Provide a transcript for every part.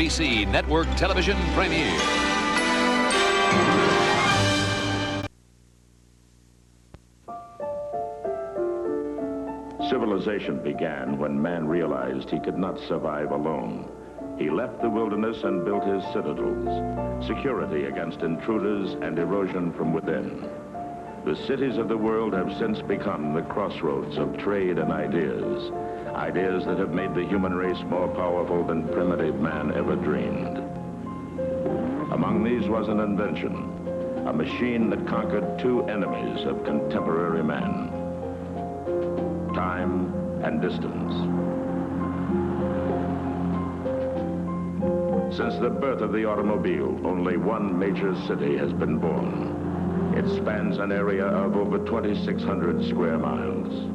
NBC Network Television premiere. Civilization began when man realized he could not survive alone. He left the wilderness and built his citadels, security against intruders and erosion from within. The cities of the world have since become the crossroads of trade and ideas, ideas that have made the human race more powerful than primitive man ever dreamed. Among these was an invention, a machine that conquered two enemies of contemporary man: time and distance. Since the birth of the automobile, only one major city has been born. It spans an area of over 2,600 square miles.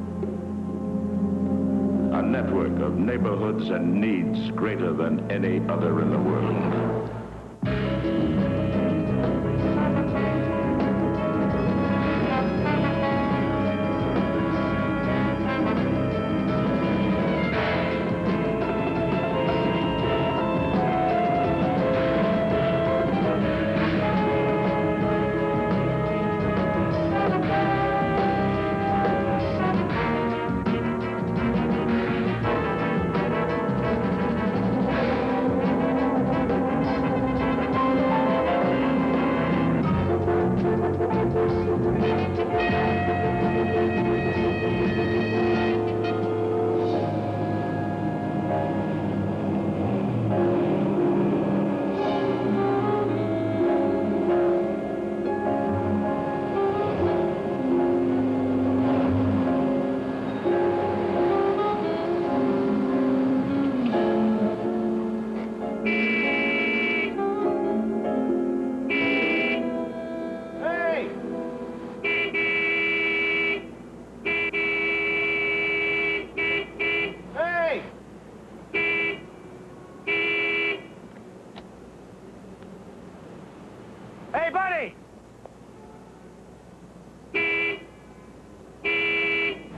A network of neighborhoods and needs greater than any other in the world. Hey, buddy!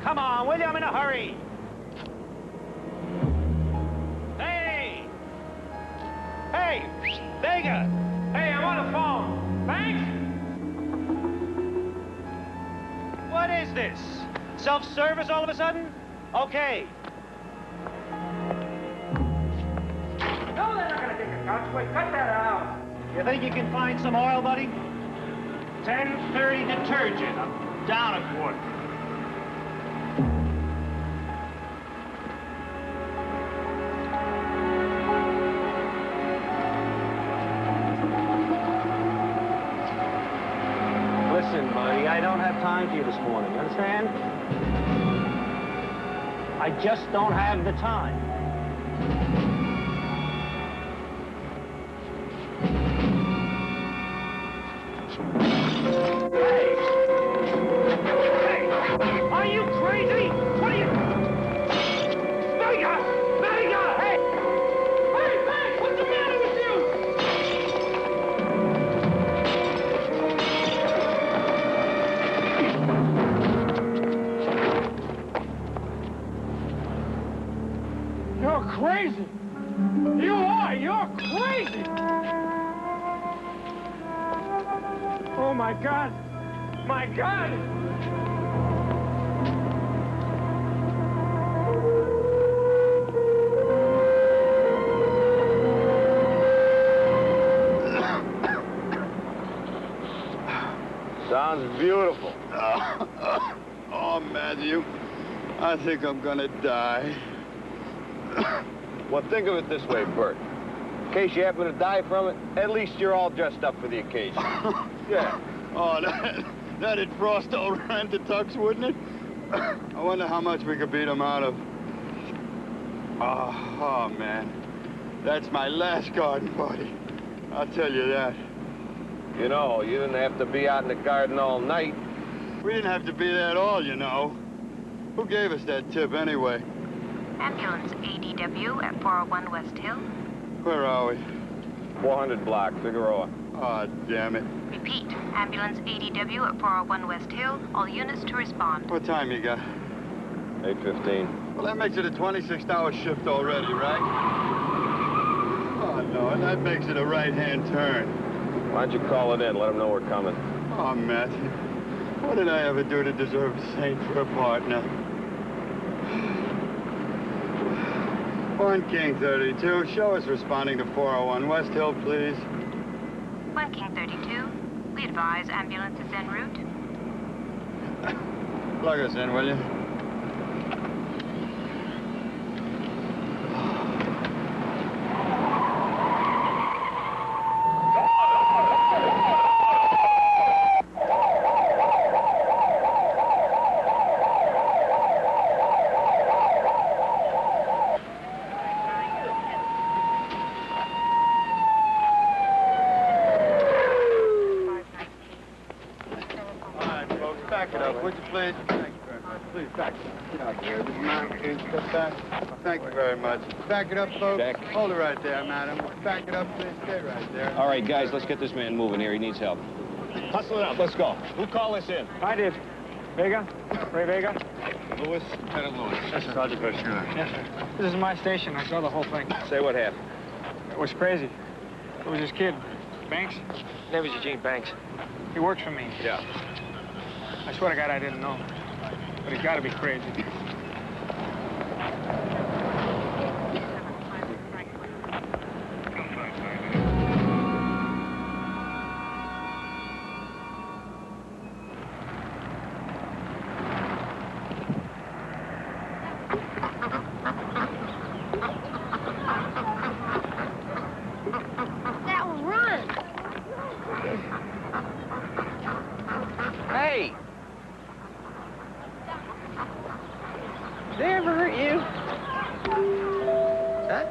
Come on, will you? I'm in a hurry. Hey! Hey! Vega! Hey, I'm on the phone. Banks? What is this? Self-service all of a sudden? Okay. No, they're not gonna take a couch. Wait, cut that out. You think you can find some oil, buddy? 1030 detergent. I'm down a quart. Listen, buddy, I don't have time for you this morning. You understand? I just don't have the time. Are you crazy? What are you... Vega! Vega! Hey! Hey, Banks! What's the matter with you? You're crazy! You are! You're crazy! Oh, my God! My God! Sounds beautiful. Oh, Matthew, I think I'm gonna die. Well, think of it this way, Bert. In case you happen to die from it, at least you're all dressed up for the occasion. Yeah. Oh, that'd frost old rent-a-tux, wouldn't it? I wonder how much we could beat him out of. Oh, man. That's my last garden party. I'll tell you that. You know, you didn't have to be out in the garden all night. We didn't have to be there at all, you know. Who gave us that tip, anyway? Ambulance ADW at 401 West Hill. Where are we? 400 block, Figueroa. Oh, damn it. Repeat, ambulance ADW at 401 West Hill. All units to respond. What time you got? 8:15. Well, that makes it a 26-hour shift already, right? Oh, No, and that makes it a right-hand turn. Why don't you call it in? Let them know we're coming. Oh, Matt. What did I ever do to deserve a saint for a partner? 1 King 32. Show us responding to 401 West Hill, please. 1 King 32. We advise ambulance is en route. Plug us in, will you? Back it up, would you please? Thank you very much. Please back it up. Get out there. This man can step back. Thank you very much. Back it up, folks. Jack. Hold it right there, madam. Back it up, please. Stay right there. All right, guys, let's get this man moving here. He needs help. Hustle it up. Let's go. Who called this in? I did. Vega? Ray Vega? Lewis. Lieutenant Lewis. Yes, sir. Sergeant Forster. Yes, sir. This is my station. I saw the whole thing. Say what happened. It was crazy. It was this kid, Banks. His name is Eugene Banks. He worked for me. Yeah. I swear to God I didn't know. But he's got to be crazy. That will run. Hey! Did they ever hurt you? Huh?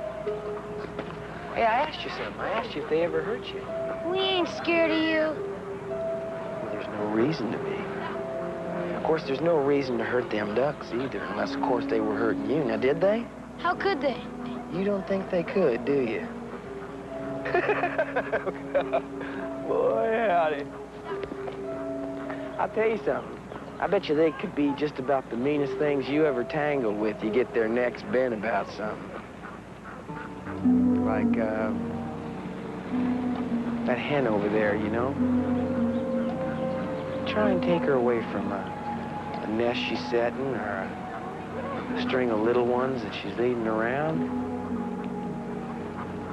Hey, I asked you something. I asked you if they ever hurt you. We ain't scared of you. Well, there's no reason to be. Of course, there's no reason to hurt them ducks either, unless, of course, they were hurting you. Now, did they? How could they? You don't think they could, do you? Boy, howdy. I'll tell you something. I bet you they could be just about the meanest things you ever tangled with. You get their necks bent about something. Like, that hen over there, you know? Try and take her away from a nest she's setting or a string of little ones that she's leading around.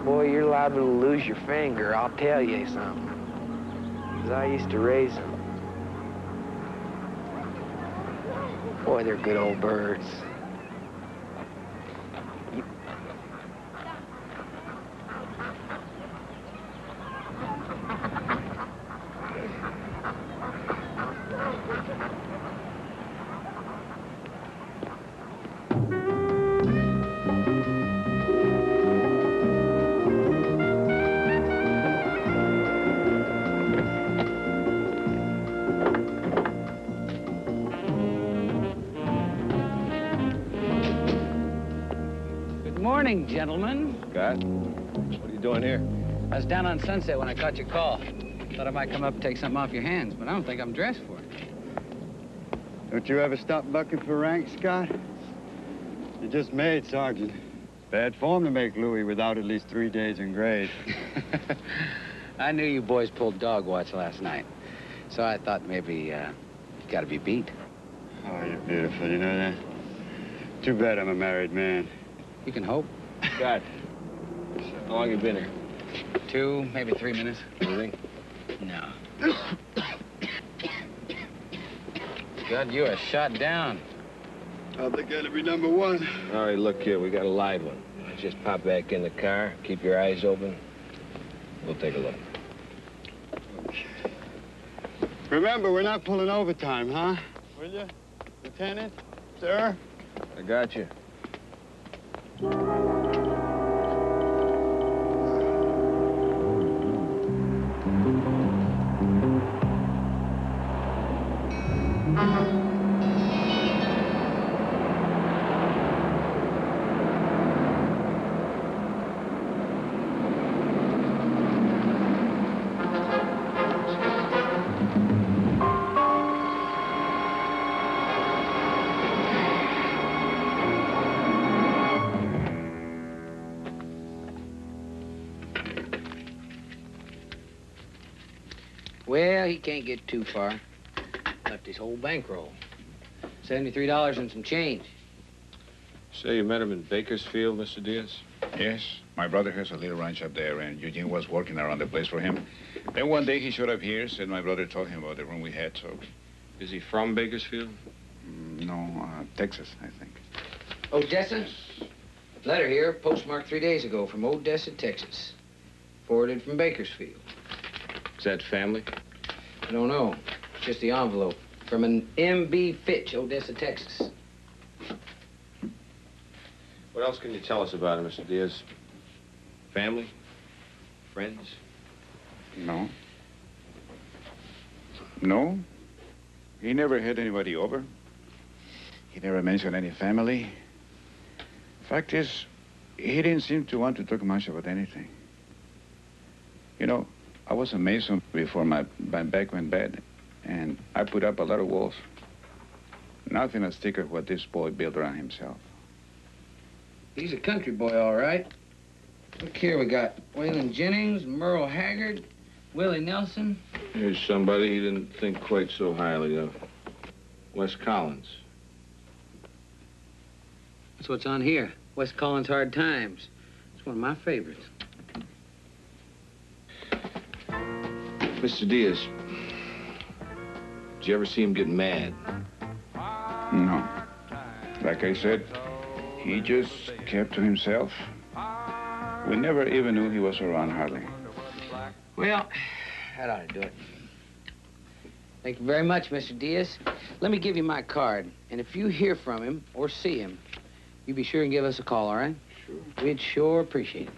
Boy, you're liable to lose your finger, I'll tell you something. 'Cause I used to raise them. Boy, they're good old birds. Good morning, gentlemen. Scott, what are you doing here? I was down on Sunset when I caught your call. Thought I might come up and take something off your hands, but I don't think I'm dressed for it. Don't you ever stop bucking for rank, Scott? You just made Sergeant. Bad form to make Louis without at least 3 days in grade. I knew you boys pulled dog watch last night, so I thought maybe you gotta be beat. Oh, you're beautiful, you know that? Too bad I'm a married man. You can hope. Scott, how long you been here? 2, maybe 3 minutes. You think? No. God, you are shot down. Oh, they gotta be number one. All right, look here. We got a live one. Just pop back in the car. Keep your eyes open. We'll take a look. Remember, we're not pulling overtime, huh? Will you, Lieutenant? Sir? I got you. Well, he can't get too far. Left his whole bankroll. $73 and some change. Say you met him in Bakersfield, Mr. Diaz? Yes. My brother has a little ranch up there, and Eugene was working around the place for him. Then one day he showed up here, said my brother told him about the room we had, so... Is he from Bakersfield? No, Texas, I think. Odessa? Letter here, postmarked 3 days ago from Odessa, Texas. Forwarded from Bakersfield. Is that family? I don't know. It's just the envelope. From an M.B. Fitch, Odessa, Texas. What else can you tell us about him, Mr. Diaz? Family? Friends? No. No. He never had anybody over. He never mentioned any family. Fact is, he didn't seem to want to talk much about anything. You know, I was a mason before my back went bad, and I put up a lot of walls. Nothing as thick as what this boy built around himself. He's a country boy, all right. Look here, we got Waylon Jennings, Merle Haggard, Willie Nelson. Here's somebody he didn't think quite so highly of. Wes Collins. That's what's on here. Wes Collins' Hard Times. It's one of my favorites. Mr. Diaz, did you ever see him get mad? No. Like I said, he just kept to himself. We never even knew he was around, hardly. Well, that ought to do it. Thank you very much, Mr. Diaz. Let me give you my card, and if you hear from him or see him, you be sure and give us a call, all right? Sure. We'd sure appreciate it.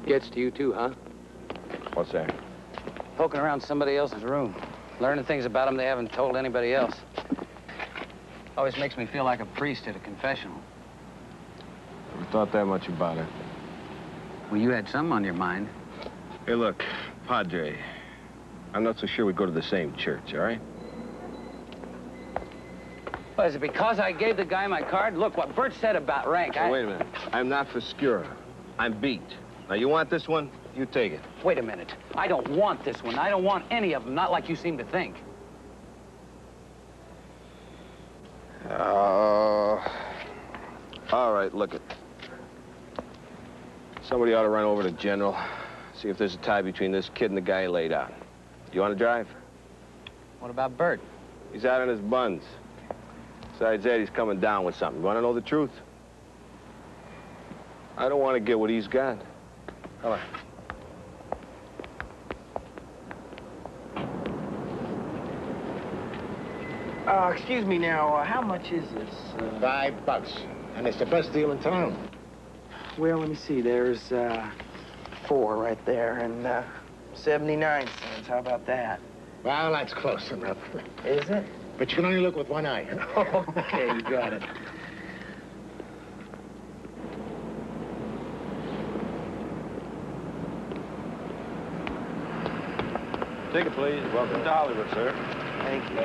Gets to you too, huh? What's that? Poking around somebody else's room. Learning things about them they haven't told anybody else. Always makes me feel like a priest at a confessional. Never thought that much about it. Well, you had something on your mind. Hey, look, Padre, I'm not so sure we go to the same church, all right? Well, is it because I gave the guy my card? Look, what Bert said about rank, Now, wait a minute. I'm not Foscura. I'm beat. Now, you want this one? You take it. Wait a minute. I don't want this one. I don't want any of them, not like you seem to think. All right, look it. Somebody ought to run over to General, see if there's a tie between this kid and the guy he laid out. You want to drive? What about Bert? He's out on his buns. Besides that, he's coming down with something. You want to know the truth? I don't want to get what he's got. Come on. Excuse me now, how much is this? $5, and it's the best deal in town. Well, let me see, there's 4 right there, and 79 cents. How about that? Well, that's close enough. Is it? But you can only look with one eye. Okay, you got it. Ticket, please. Welcome to Hollywood, sir. Thank you.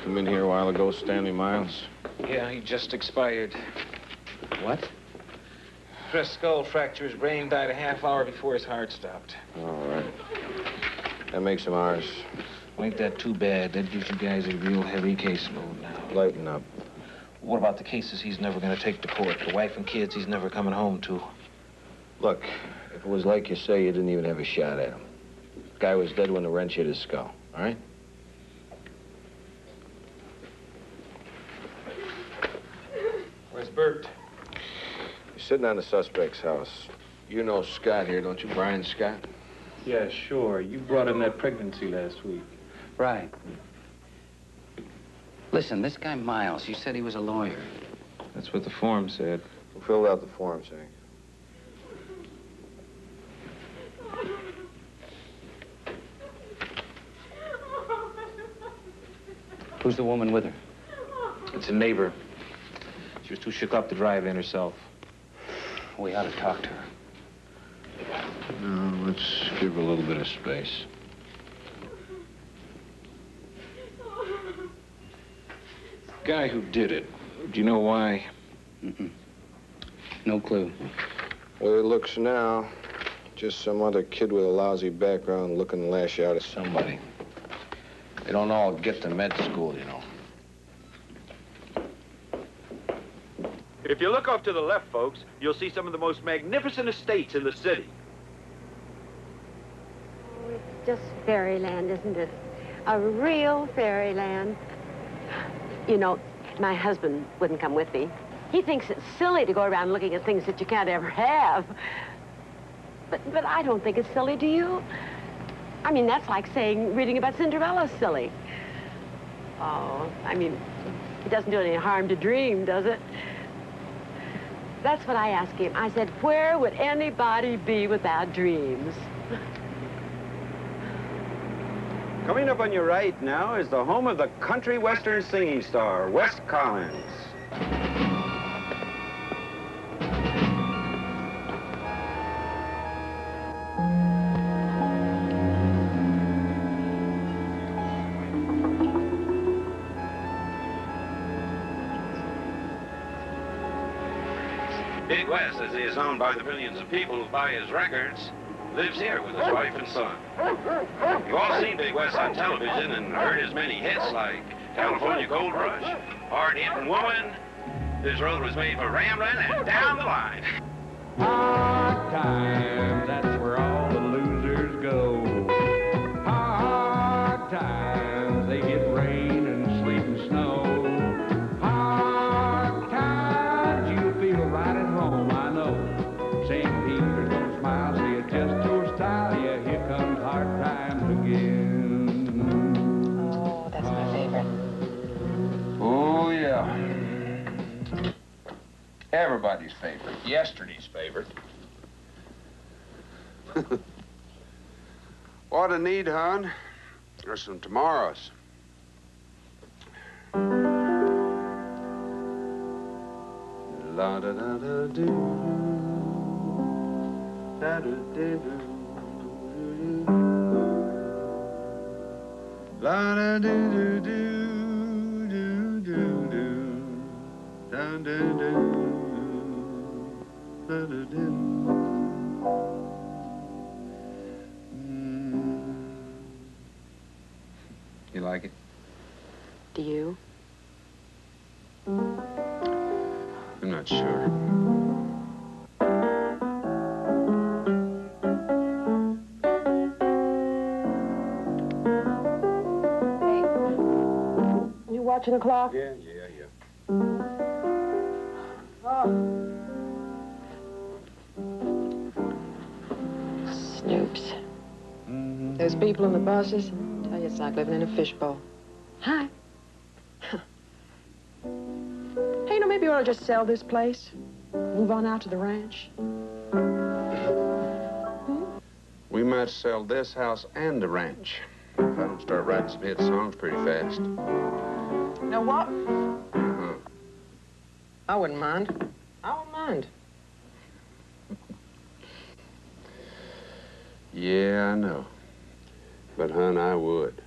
Come in here a while ago, Stanley Miles. Yeah, he just expired. What? Pressed skull fracture. His brain died a half hour before his heart stopped. All right. That makes him ours. Well, ain't that too bad? That gives you guys a real heavy caseload now. Lighten up. What about the cases he's never going to take to court? The wife and kids he's never coming home to? Look, if it was like you say, you didn't even have a shot at him. The guy was dead when the wrench hit his skull, all right? Where's Bert? He's sitting on the suspect's house. You know Scott here, don't you, Brian Scott? Yeah, sure. You brought him that pregnancy last week. Right. Listen, this guy Miles, you said he was a lawyer. That's what the form said. Who filled out the form, say? Who's the woman with her? It's a neighbor. She was too shook up to drive in herself. We ought to talk to her. No, let's give her a little bit of space. Guy who did it, do you know why? No clue. The way it looks now, just some other kid with a lousy background looking to lash out at somebody. They don't all get to med school, you know. If you look off to the left, folks, you'll see some of the most magnificent estates in the city. Oh, it's just fairyland, isn't it? A real fairyland. You know, my husband wouldn't come with me. He thinks it's silly to go around looking at things that you can't ever have. But I don't think it's silly, do you? I mean, that's like saying reading about Cinderella's silly. Oh, I mean, it doesn't do any harm to dream, does it? That's what I asked him. I said, where would anybody be without dreams? Coming up on your right now is the home of the country western singing star, Wes Collins. Big Wes, as he is known by the millions of people who buy his records, lives here with his wife and son. You've all seen Big Wes on television and heard his many hits like California Gold Rush, Hard Hitting Woman, This Road Was Made for Rambling, and Down the Line. Hard times, that's where all the losers go. Hard times, they get rain and sleet and snow. Hard times, you feel right at home, I know. St. Peter's gonna smile, see it just your style. Yeah, here comes hard times again. Oh, that's my favorite. Oh, yeah. Everybody's favorite. Yesterday's favorite. What I need, hon, are some tomorrows. La da da da do. Da da da do. La da do do do do do. Da da da. Da da da. You like it? Do you? I'm not sure. You watching the clock? Yeah. Snoops. Those people on the buses, I tell you, it's like living in a fishbowl. Hi. Hey, maybe we ought to just sell this place. Move on out to the ranch. We might sell this house and the ranch if I don't start writing some hit songs pretty fast. Know what? I wouldn't mind. I wouldn't mind. Yeah, I know. But, hon, I would.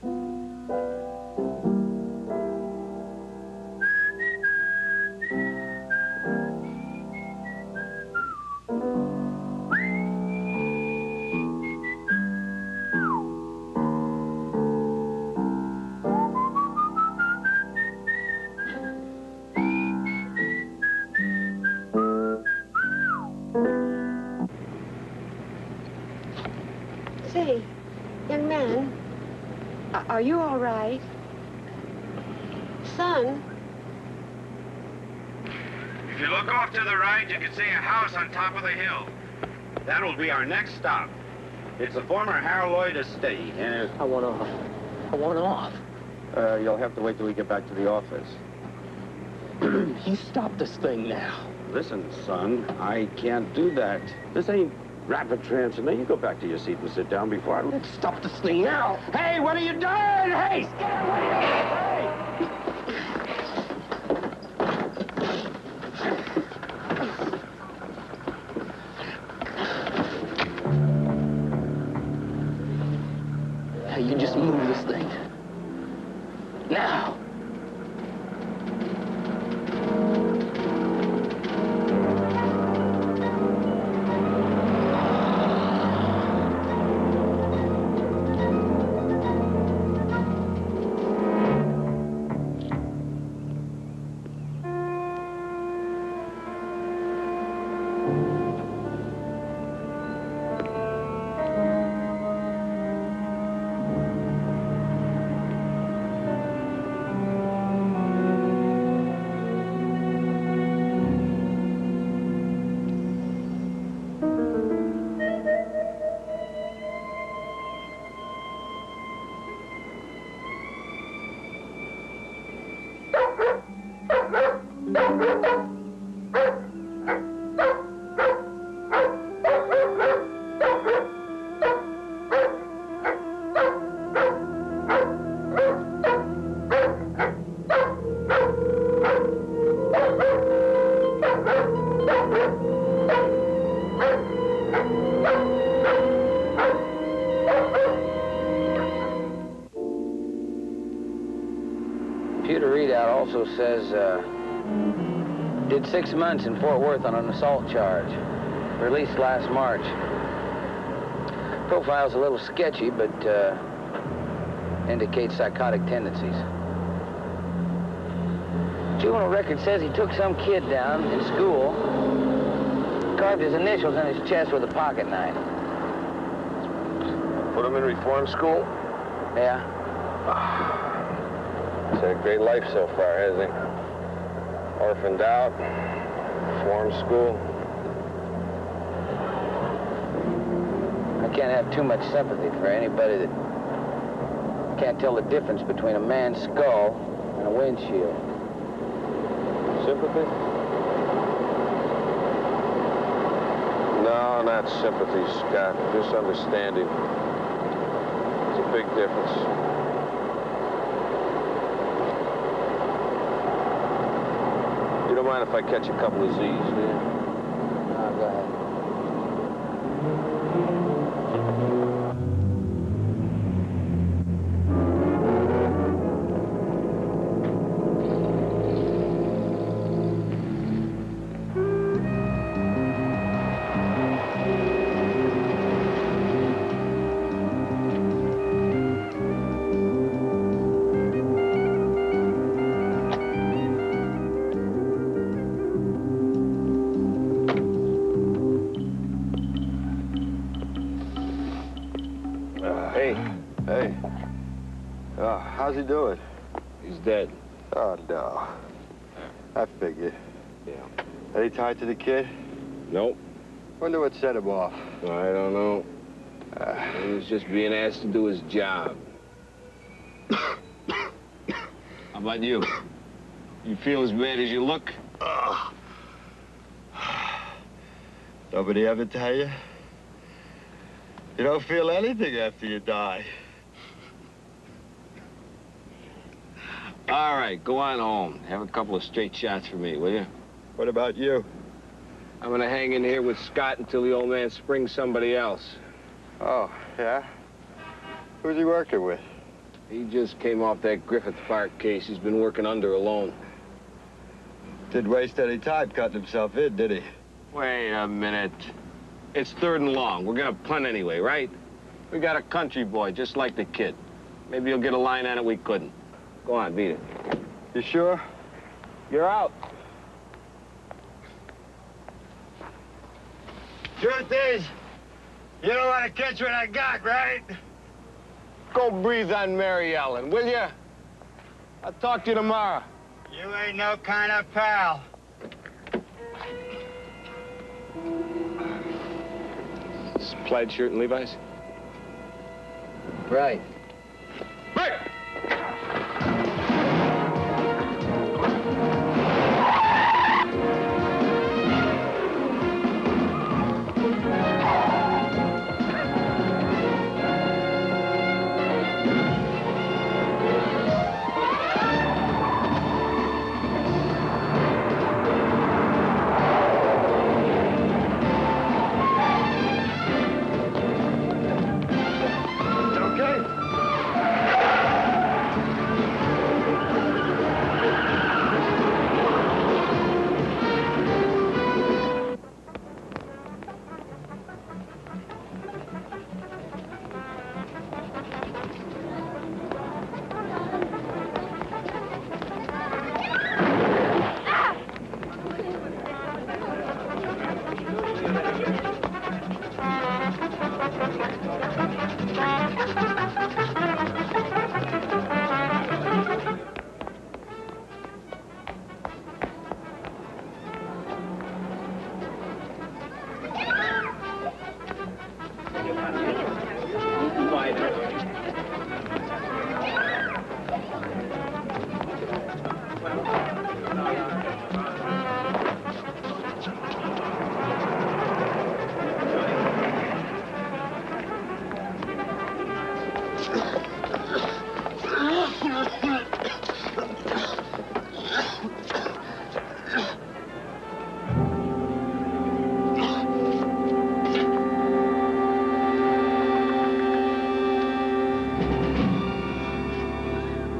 Say, young man, are you all right? Son? If you look off to the right, you can see a house on top of the hill. That'll be our next stop. It's the former Harold Lloyd estate, and I want off. I want off. you'll have to wait till we get back to the office. You stop this thing now. Listen, son, I can't do that. This ain't rapid transit. Now, you go back to your seat and sit down before I... Let's stop this thing now. Hey, what are you doing? Hey, Scared, what are you doing? Hey! you can just move this thing. Now. Computer readout also says, did 6 months in Fort Worth on an assault charge. Released last March. Profile's a little sketchy, but indicates psychotic tendencies. Juvenile record says he took some kid down in school, carved his initials in his chest with a pocket knife. Put him in reform school? Yeah. He's had a great life so far, hasn't he? Orphaned out, reform school. I can't have too much sympathy for anybody that can't tell the difference between a man's skull and a windshield. Sympathy? No, not sympathy, Scott. Just understanding. It's a big difference. You don't mind if I catch a couple of Z's, do you? No, go ahead. How's he doing? He's dead. Oh, no. I figured. Yeah. Any tied to the kid? Nope. Wonder what set him off. I don't know. He was just being asked to do his job. How about you? You feel as bad as you look? Nobody ever tell you? You don't feel anything after you die. All right, go on home. Have a couple of straight shots for me, will you? What about you? I'm gonna hang in here with Scott until the old man springs somebody else. Oh, yeah? Who's he working with? He just came off that Griffith Park case. He's been working under alone. Didn't waste any time cutting himself in, did he? Wait a minute. It's 3rd and long. We're gonna punt anyway, right? We got a country boy, just like the kid. Maybe you'll get a line on it we couldn't. Go on, beat it. You sure? You're out. Truth is, you don't want to catch what I got, right? Go breathe on Mary Ellen, will you? I'll talk to you tomorrow. You ain't no kind of pal. This plaid shirt and Levi's? Right. Right!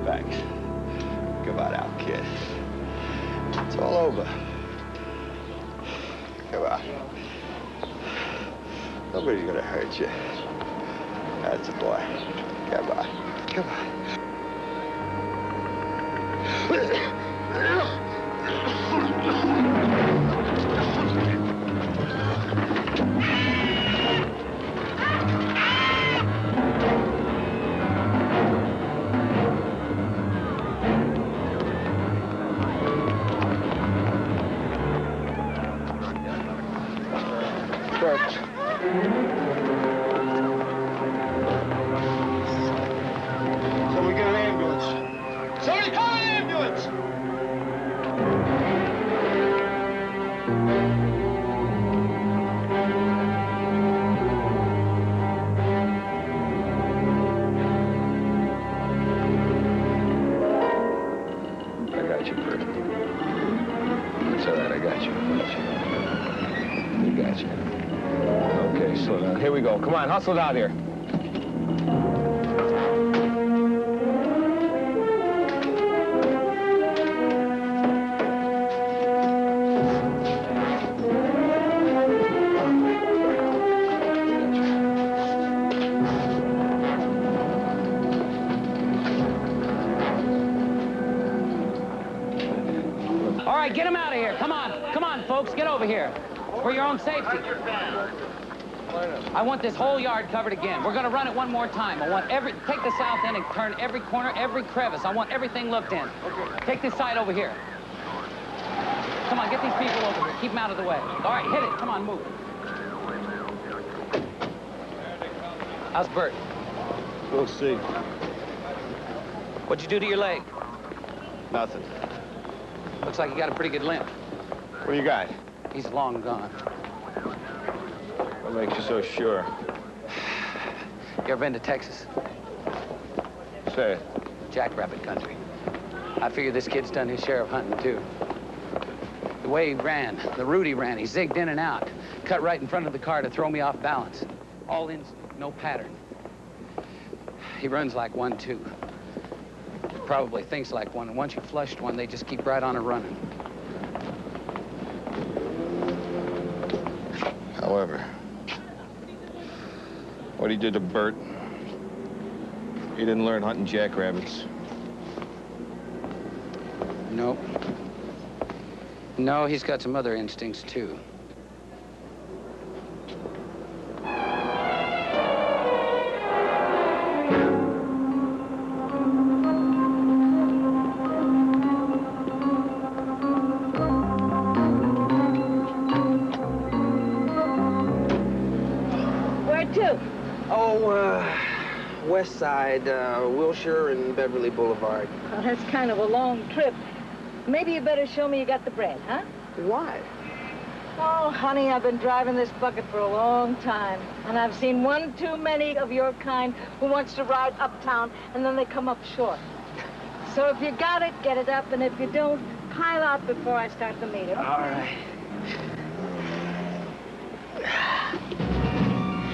Banks, come on out, kid. It's all over. Come on. Nobody's gonna hurt you. That's a boy. Come on. Come on. Somebody get an ambulance. Somebody call an ambulance! I got you, Bert. It's all right, I got you. We got you. Okay, slow down. Here we go. Come on, hustle it out here. All right, get him out of here. Come on. Come on, folks. Get over here. For your own safety. I want this whole yard covered again. We're going to run it one more time. I want take the south end and turn every corner, every crevice. I want everything looked in. Take this side over here. Come on, get these people over here. Keep them out of the way. All right, hit it. Come on, move. How's Bert? We'll see. What'd you do to your leg? Nothing. Looks like you got a pretty good limp. What do you got? He's long gone. What makes you so sure? You ever been to Texas? Say it. Jackrabbit country. I figure this kid's done his share of hunting, too. The way he ran, the route he ran, he zigged in and out. Cut right in front of the car to throw me off balance. All in, no pattern. He runs like one, too. Probably thinks like one, and once you flushed one, they just keep right on running. However, what he did to Bert, he didn't learn hunting jackrabbits. Nope. No, he's got some other instincts, too. West Side, Wilshire and Beverly Boulevard. Well, that's kind of a long trip. Maybe you better show me you got the bread, huh? Why? Oh, honey, I've been driving this bucket for a long time, and I've seen one too many of your kind who wants to ride uptown, and then they come up short. So if you got it, get it up, and if you don't, pile out before I start the meter. All right.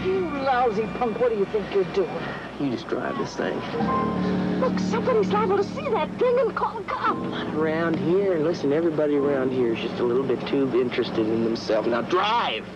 You lousy punk, what do you think you're doing? You just drive this thing. Look, somebody's liable to see that thing and call a cop. Around here, listen, everybody around here is just a little bit too interested in themselves. Now drive!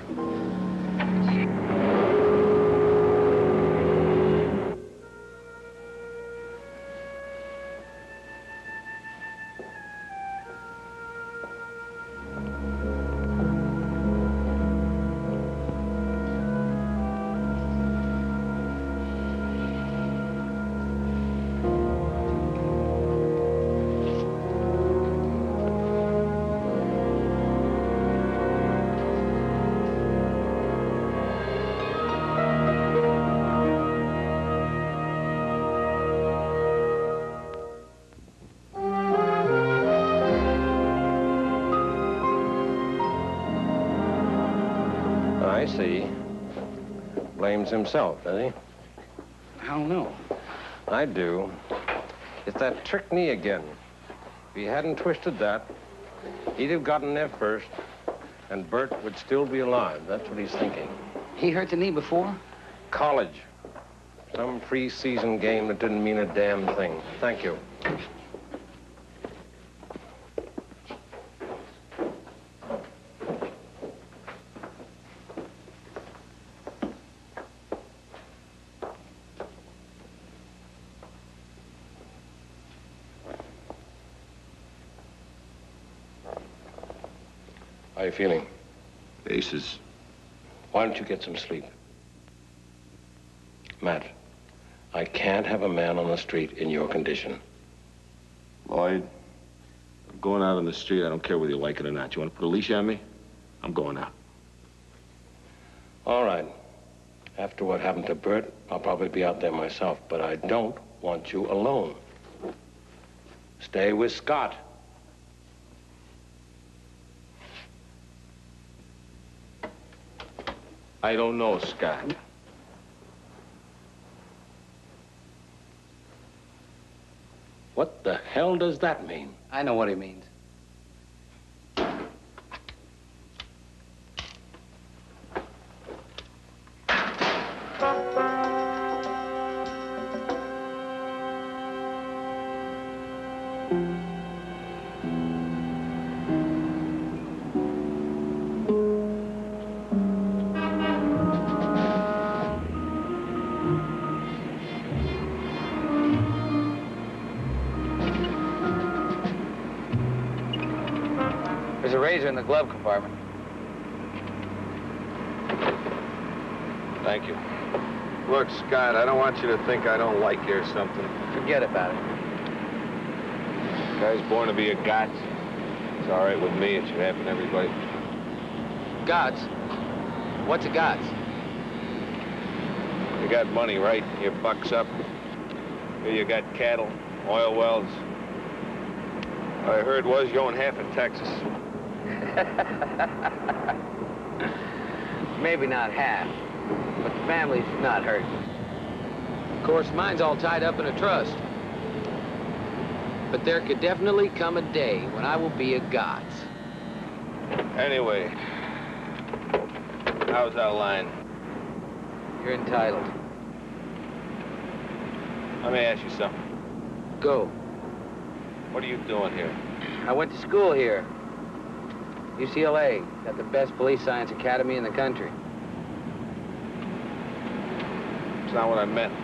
I see. Blames himself, does he? I don't know. I do. It's that trick knee again. If he hadn't twisted that, he'd have gotten there first, and Bert would still be alive. That's what he's thinking. He hurt the knee before? College. Some preseason game that didn't mean a damn thing. Thank you. How are you feeling? Aces. Why don't you get some sleep? Matt, I can't have a man on the street in your condition. Lloyd, I'm going out on the street. I don't care whether you like it or not. You want to put a leash on me? I'm going out. All right. After what happened to Bert, I'll probably be out there myself, but I don't want you alone. Stay with Scott. I don't know, Scott. What the hell does that mean? I know what he means. There's a razor in the glove compartment. Thank you. Look, Scott, I don't want you to think I don't like you or something. Forget about it. Guy's born to be a got. It's all right with me. It should happen to everybody. Gods? What's a gods? You got money, right? Your buck's up. Here you got cattle, oil wells. I heard was you own half of Texas. Maybe not half, but the family's not hurt. Of course, mine's all tied up in a trust. But there could definitely come a day when I will be a god's. Anyway, how's that line? You're entitled. Let me ask you something. Go. What are you doing here? I went to school here. UCLA, got the best police science academy in the country. That's not what I meant.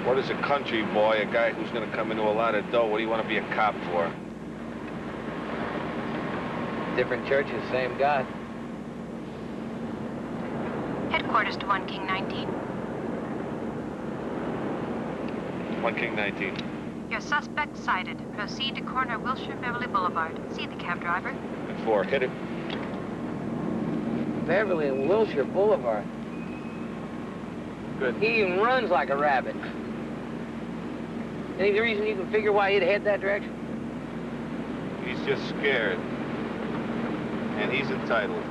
What is a country boy, a guy who's going to come into a lot of dough, what do you want to be a cop for? Different churches, same God. Headquarters to 1 King 19. 1 King 19. Your suspect sighted. Proceed to corner Wilshire Beverly Boulevard. See the cab driver. And 4, hit it. Beverly and Wilshire Boulevard. Good. He even runs like a rabbit. Any reason you can figure why he'd head that direction? He's just scared. And he's entitled.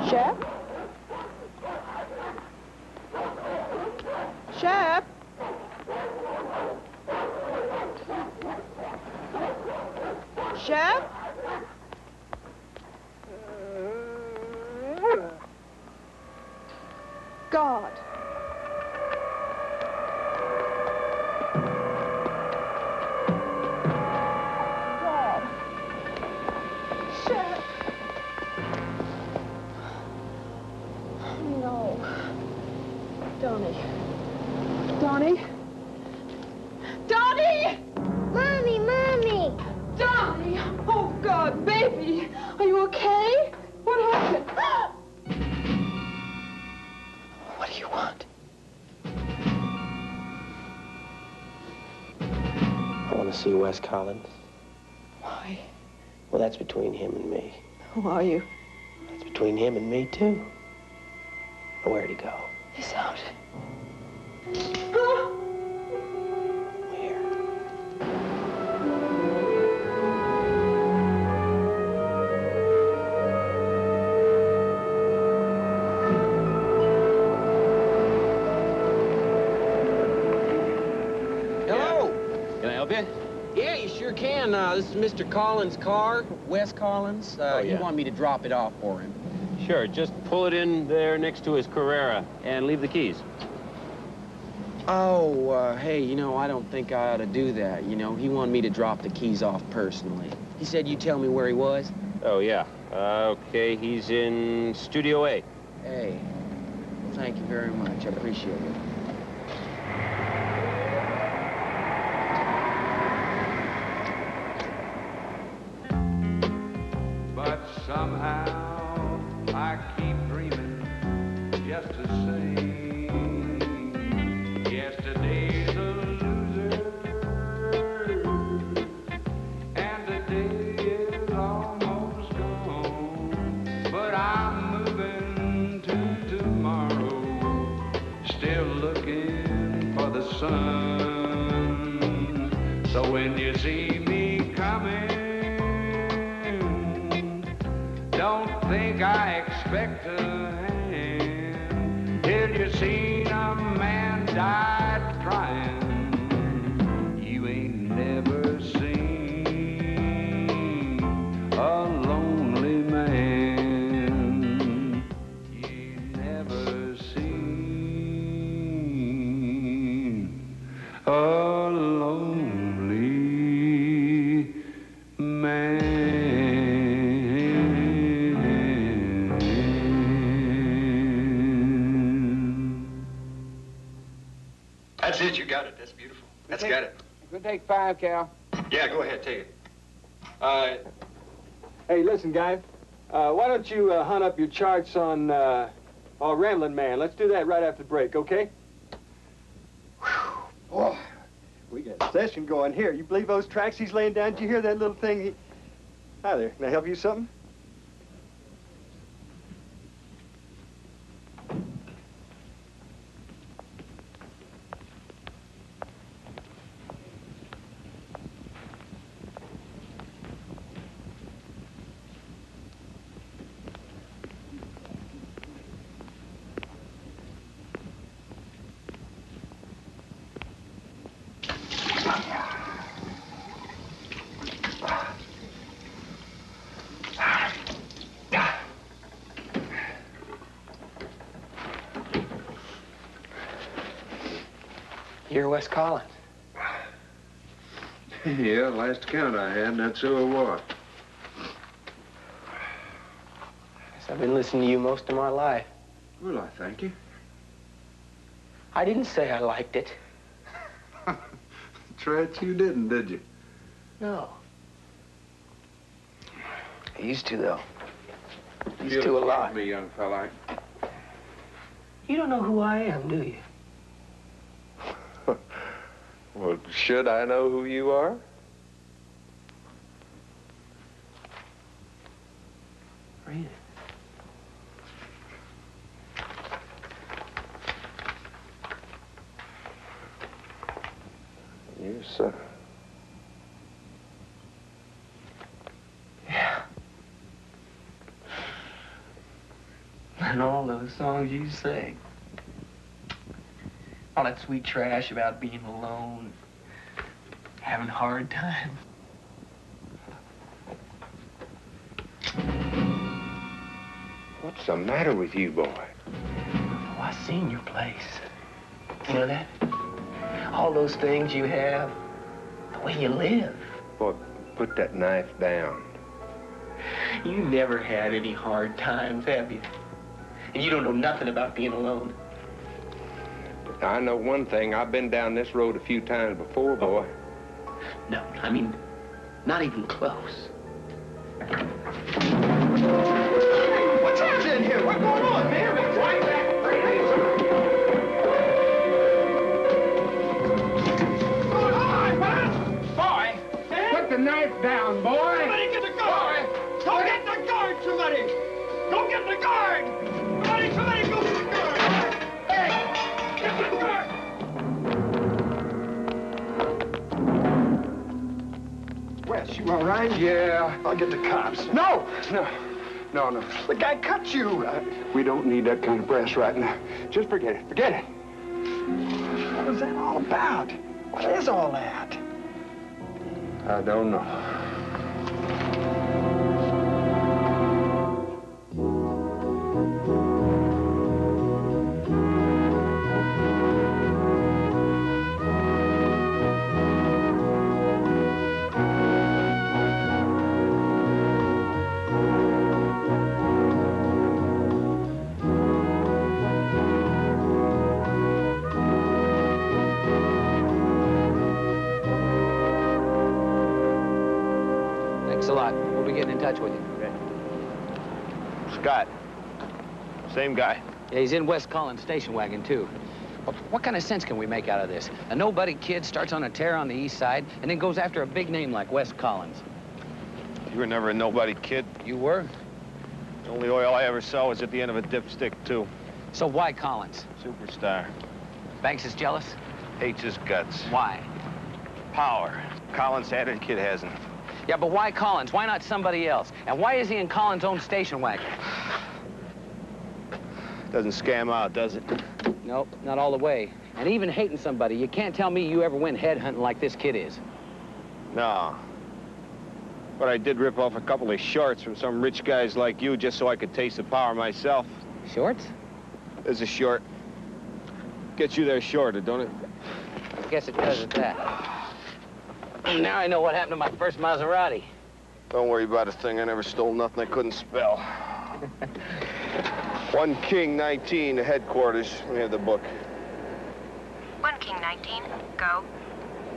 Shep? Shep? Shep? God. baby, are you okay? What happened? What do you want? I want to see Wes Collins. Why? Well, that's between him and me. Who are you? That's between him and me, too. Where'd he go? He's out. Hello. Can I help you? Yeah, you sure can. This is Mr. Collins' car, Wes Collins. He wanted me to drop it off for him. Sure, just pull it in there next to his Carrera and leave the keys. Oh, hey, you know, I don't think I ought to do that. You know, he wanted me to drop the keys off personally. He said you'd tell me where he was. Oh, yeah. Okay, he's in Studio A. Hey, well, thank you very much. I appreciate it. But somehow I keep dreaming just the same. Yesterday's a loser, and today is almost gone. But I'm moving to tomorrow, still looking for the sun. So when you see me coming, don't think I expect a hand till you seen a man died trying. You ain't never seen a lonely man. You ain't never seen a lonely man. That's it, you got it. That's beautiful. That's got it. We'll take 5, Cal. Yeah, go ahead, take it. Hey, listen, guys. Why don't you hunt up your charts on Ramblin' Man? Let's do that right after the break, okay? Boy, we got a session going here. You believe those tracks he's laying down? Did you hear that little thing? Hi there. Can I help you with something? You're Wes Collins. Yeah, last count I had, that's who it was. Guess I've been listening to you most of my life. Well, I thank you. I didn't say I liked it. Trat, you didn't, did you? No. I used to, though. Used to a lot. Me, young fella. You don't know who I am, do you? Well, should I know who you are? Read it. Yes, sir. Yeah. And all those songs you sing. All that sweet trash about being alone, having hard times. What's the matter with you, boy? Oh, I seen your place. You know that? All those things you have, the way you live. Boy, put that knife down. You never had any hard times, have you? And you don't know nothing about being alone. I know one thing. I've been down this road a few times before, boy. No, I mean, not even close. What's happening here? What's going on, man? Right back. Boy, put the knife down, boy. Somebody get the guard. Go get the guard, somebody. Go get the guard. Somebody go get the guard. Hey, get the guard. Wes, you all right? Yeah. I'll get the cops. No. The guy cut you. We don't need that kind of brass right now. Just forget it. Forget it. What was that all about? What is all that? I don't know. Thanks a lot. We'll be getting in touch with you. Scott. Same guy. Yeah, he's in Wes Collins' station wagon, too. What kind of sense can we make out of this? A nobody kid starts on a tear on the east side and then goes after a big name like Wes Collins. You were never a nobody kid. You were? The only oil I ever saw was at the end of a dipstick, too. So why Collins? Superstar. Banks is jealous? Hates his guts. Why? Power. Collins had it, kid hasn't. Yeah, but why Collins? Why not somebody else? And why is he in Collins' own station wagon? Doesn't scam out, does it? Nope, not all the way. And even hating somebody, you can't tell me you ever went headhunting like this kid is. No. But I did rip off a couple of shorts from some rich guys like you just so I could taste the power myself. Shorts? There's a short. Gets you there shorter, don't it? I guess it does at that. Now I know what happened to my first Maserati. Don't worry about a thing. I never stole nothing I couldn't spell. 1 King 19, the headquarters. We have the book. 1 King 19, go.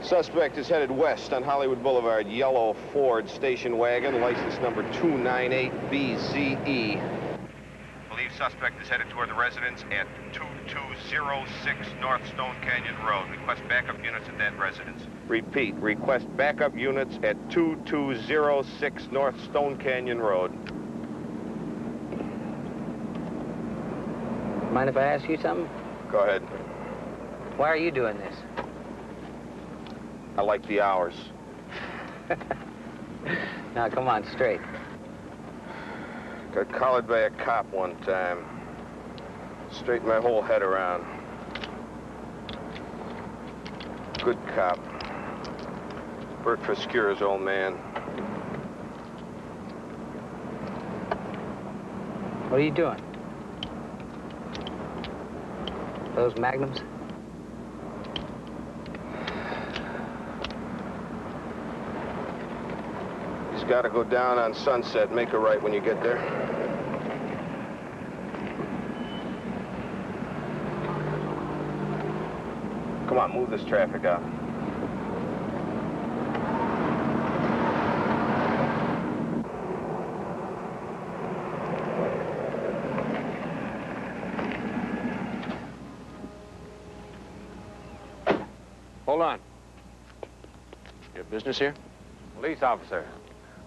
Suspect is headed west on Hollywood Boulevard. Yellow Ford station wagon, license number 298BZE. Believe suspect is headed toward the residence at 2206 North Stone Canyon Road. Request backup units at that residence. Repeat, request backup units at 2206 North Stone Canyon Road. Mind if I ask you something? Go ahead. Why are you doing this? I like the hours. Now, come on, straight. Got collared by a cop one time. Straightened my whole head around. Good cop. Bert Foscura's old man. What are you doing? Those magnums? He's got to go down on Sunset. Make a right when you get there. Come on, move this traffic out. Hold on. You have business here? Police officer.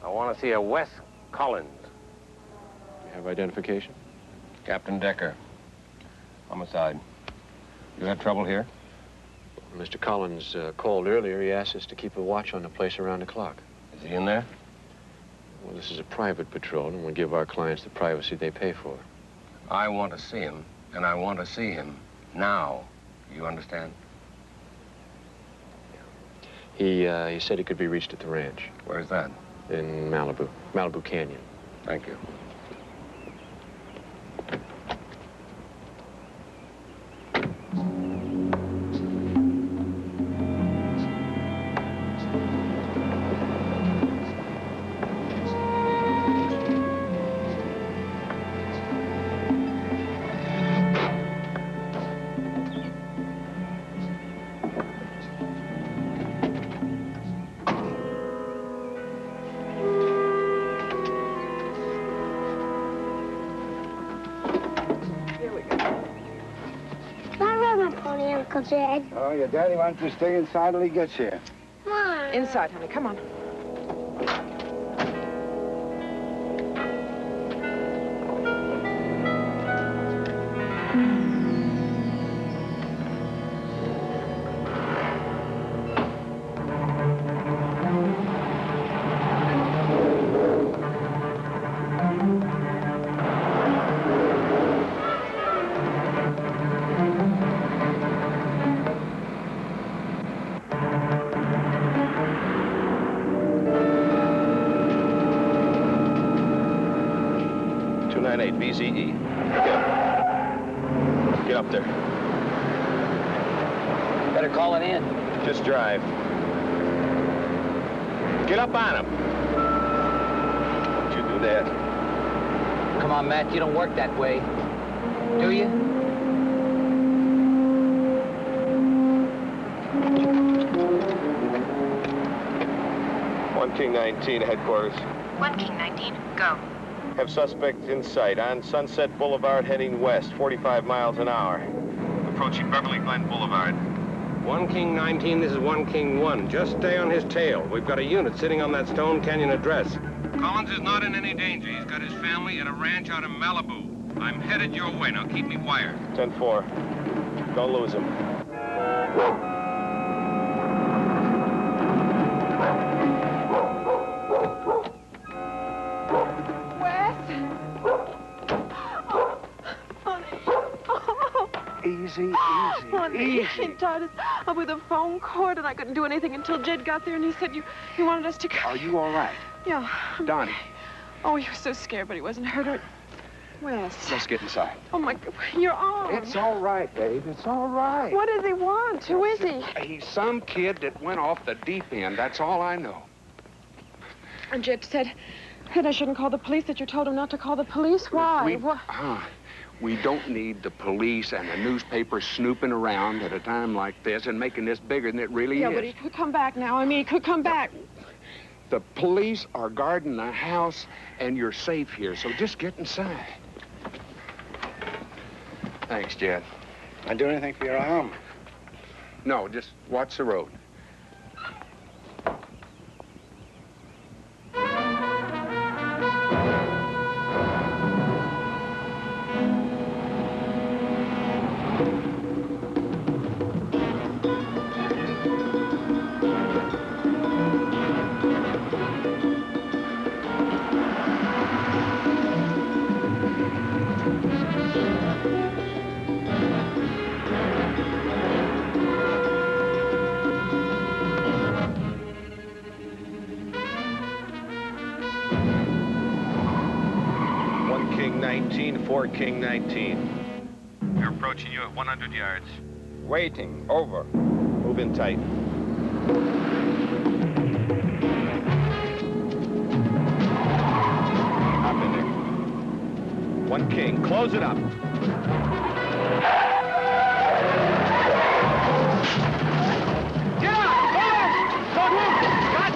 I want to see a Wes Collins. You have identification? Captain Decker. Homicide. You had trouble here? Mr. Collins called earlier. He asked us to keep a watch on the place around the clock. Is he in there? Well, this is a private patrol, and we'll give our clients the privacy they pay for. I want to see him, and I want to see him now. You understand? He said he could be reached at the ranch. Where's that? In Malibu. Malibu Canyon. Thank you. Uncle Jed? Oh, your daddy wants to stay inside till he gets here. Come on. Inside, honey. Come on. BZE. Get up there. Better call it in. Just drive. Get up on him. Don't you do that. Come on, Matt, you don't work that way. Do you? One King 19, headquarters. 1 King 19, go. Have suspect in sight on Sunset Boulevard heading west, 45 miles an hour. Approaching Beverly Glen Boulevard. 1 King 19, this is 1 King 1. Just stay on his tail. We've got a unit sitting on that Stone Canyon address. Collins is not in any danger. He's got his family at a ranch out in Malibu. I'm headed your way. Now keep me wired. 10-4. Don't lose him. Easy, Honey, he tied us up with a phone cord, and I couldn't do anything until Jed got there, and he said you wanted us to go. Are you all right? Yeah. Donnie. Oh, he was so scared, but he wasn't hurt. Wes. Let's get inside. Oh, my God. Your arm. It's all right, babe. It's all right. What does he want? Who is he? He's some kid that went off the deep end. That's all I know. And Jed said I shouldn't call the police, that you told him not to call the police. Why? We don't need the police and the newspaper snooping around at a time like this and making this bigger than it really is. Yeah, but he could come back now. I mean, he could come back. The police are guarding the house, and you're safe here, so just get inside. Thanks, Jed. I do anything for your arm? No, just watch the road. Fort King 19. We're approaching you at 100 yards. Waiting. Over. Move in tight. Hop in there. 1 King. Close it up. Get out! Don't move! Cut!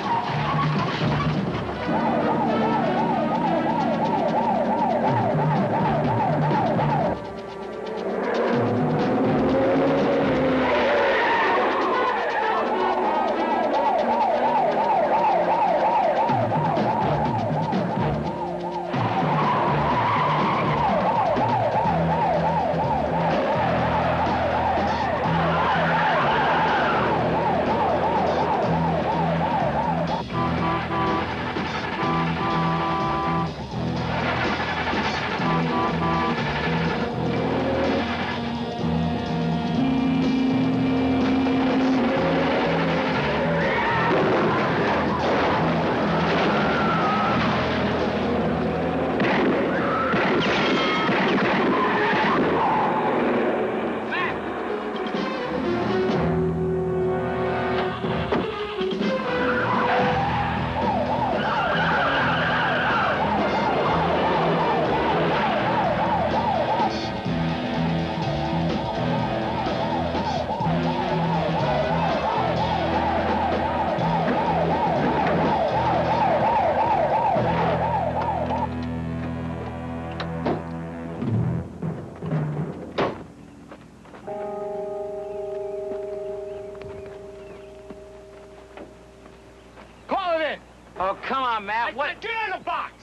Oh, come on, Matt. What? Get out of the box!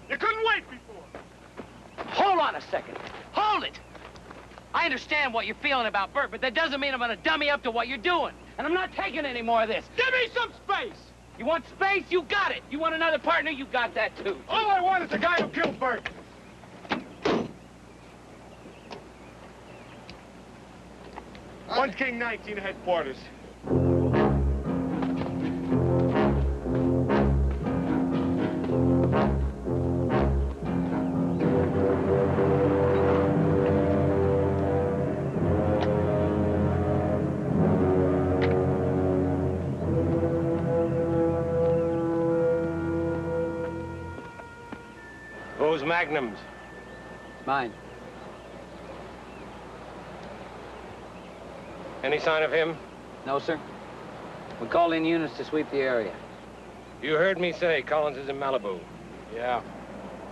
You couldn't wait before. Hold on a second. Hold it! I understand what you're feeling about Bert, but that doesn't mean I'm gonna dummy up to what you're doing. And I'm not taking any more of this. Give me some space! You want space? You got it. You want another partner? You got that, too. All I want is the guy who killed Bert. One King 19 headquarters. Those magnums. Mine. Any sign of him? No, sir. We called in units to sweep the area. You heard me say Collins is in Malibu. Yeah.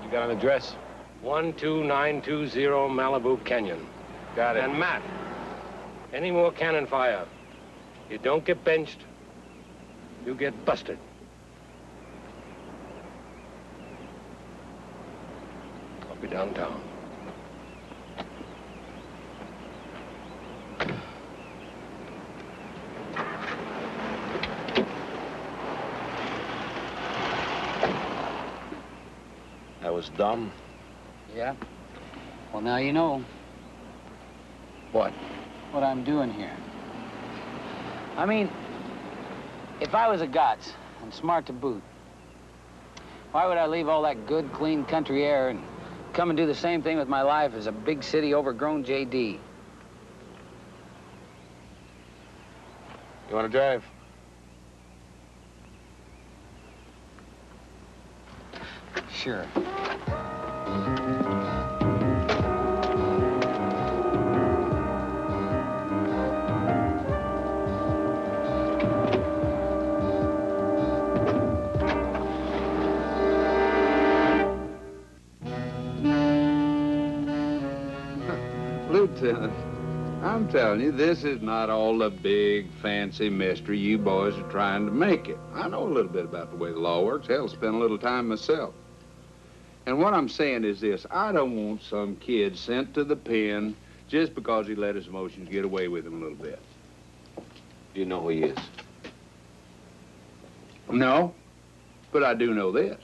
You got an address? 12920 Malibu Canyon. Got it. And Matt, any more cannon fire, you don't get benched, you get busted. I'll be downtown. That was dumb. Yeah? Well, now you know. What? What I'm doing here. I mean, if I was a Gotts, and smart to boot, why would I leave all that good, clean country air and come and do the same thing with my life as a big city, overgrown J.D.? You want to drive? Sure. Lieutenant, I'm telling you, this is not all the big, fancy mystery you boys are trying to make it. I know a little bit about the way the law works. Hell, spent a little time myself. And what I'm saying is this: I don't want some kid sent to the pen just because he let his emotions get away with him a little bit. You know who he is? No, but I do know this: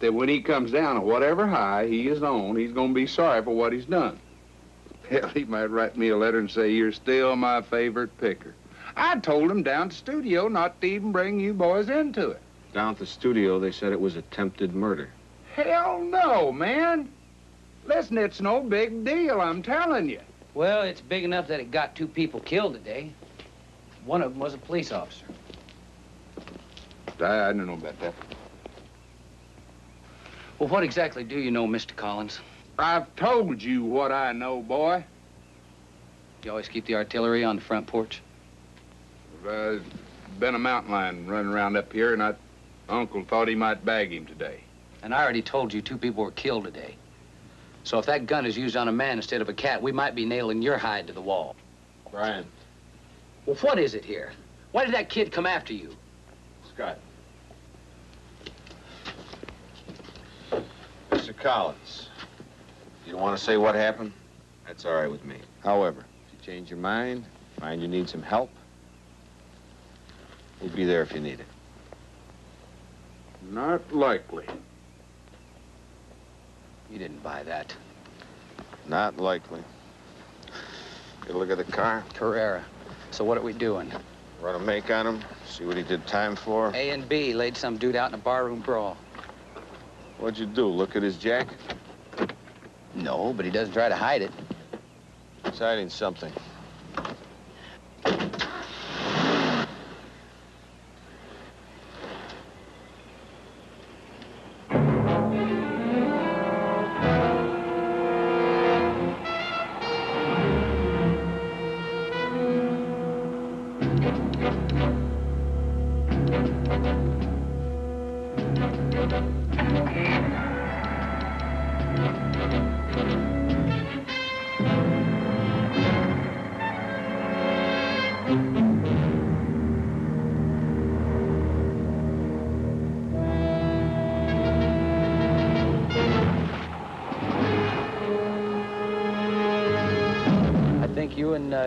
that when he comes down on whatever high he is on, he's going to be sorry for what he's done. Hell, he might write me a letter and say, "You're still my favorite picker." I told him down at the studio not to even bring you boys into it. Down at the studio, they said it was attempted murder. Hell no, man. Listen, it's no big deal, I'm telling you. Well, it's big enough that it got 2 people killed today. One of them was a police officer. I don't know about that. Well, what exactly do you know, Mr. Collins? I've told you what I know, boy. You always keep the artillery on the front porch? Been a mountain lion running around up here, and Uncle thought he might bag him today. And I already told you 2 people were killed today. So if that gun is used on a man instead of a cat, we might be nailing your hide to the wall. Brian. Well, what is it here? Why did that kid come after you? Scott. Mr. Collins, you don't want to say what happened? That's all right with me. However, if you change your mind, find you need some help, we'll be there if you need it. Not likely. You didn't buy that. Not likely. Get a look at the car. Carrera. So what are we doing? Run a make on him, see what he did time for. A and B laid some dude out in a barroom brawl. What'd you do, look at his jacket? No, but he doesn't try to hide it. He's hiding something.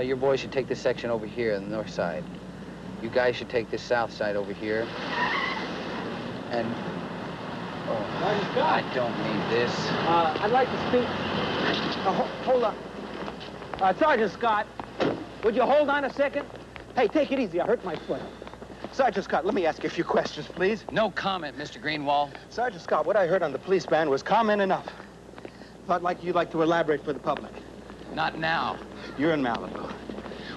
your boys should take this section over here on the north side. You guys should take this south side over here. And... Oh, I don't need this. I'd like to speak... hold on. Sergeant Scott, would you hold on a second? Hey, take it easy. I hurt my foot. Sergeant Scott, let me ask you a few questions, please. No comment, Mr. Greenwald. Sergeant Scott, what I heard on the police band was comment enough. Thought like you'd like to elaborate for the public. Not now. You're in Malibu.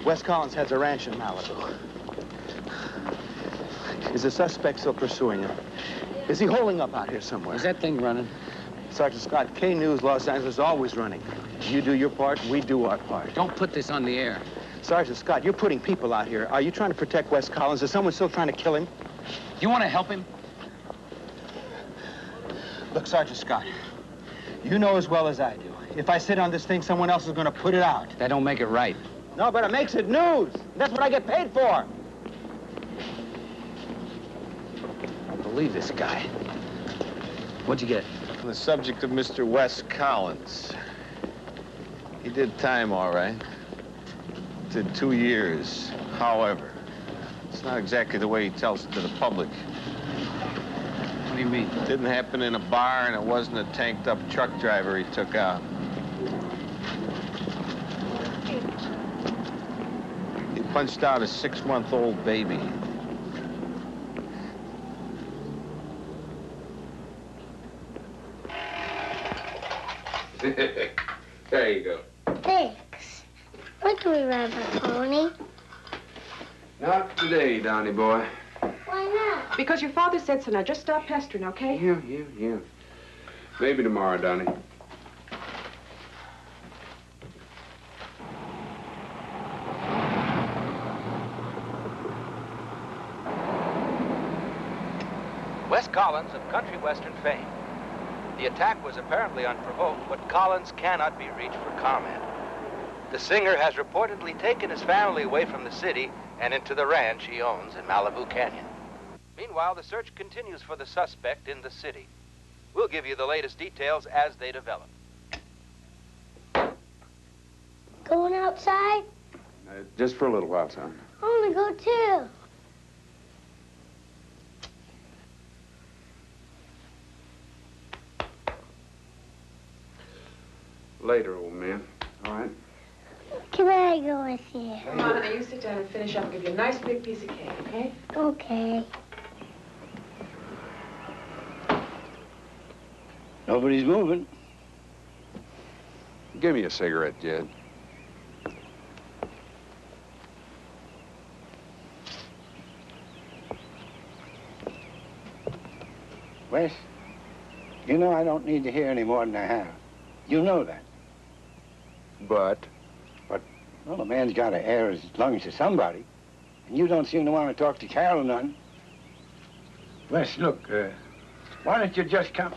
Wes Collins has a ranch in Malibu. Is the suspect still pursuing him? Is he holding up out here somewhere? Is that thing running? Sergeant Scott, K-News Los Angeles is always running. You do your part, we do our part. Don't put this on the air. Sergeant Scott, you're putting people out here. Are you trying to protect Wes Collins? Is someone still trying to kill him? You want to help him? Look, Sergeant Scott, you know as well as I do. If I sit on this thing, someone else is going to put it out. That don't make it right. No, but it makes it news. That's what I get paid for. I believe this guy. What'd you get? On the subject of Mr. Wes Collins. He did time, all right. Did 2 years. However, it's not exactly the way he tells it to the public. What do you mean? It didn't happen in a bar, and it wasn't a tanked-up truck driver he took out. He punched out a 6-month-old baby. There you go. Thanks. When can we ride my pony? Not today, Donnie boy. Why not? Because your father said so. Now, just stop pestering, okay? Yeah. Maybe tomorrow, Donnie. Wes Collins of country western fame. The attack was apparently unprovoked, but Collins cannot be reached for comment. The singer has reportedly taken his family away from the city and into the ranch he owns in Malibu Canyon. Meanwhile, the search continues for the suspect in the city. We'll give you the latest details as they develop. Going outside? Just for a little while, son. I want to go too. Later, old man. All right? Can I go with you? Come on, honey, you sit down and finish up. I'll give you a nice big piece of cake, okay? Okay. Nobody's moving. Give me a cigarette, Jed. Wes, you know I don't need to hear any more than I have. You know that. But? Well, a man's got to air his lungs to somebody. And you don't seem to want to talk to Carol none. Wes, look, why don't you just come...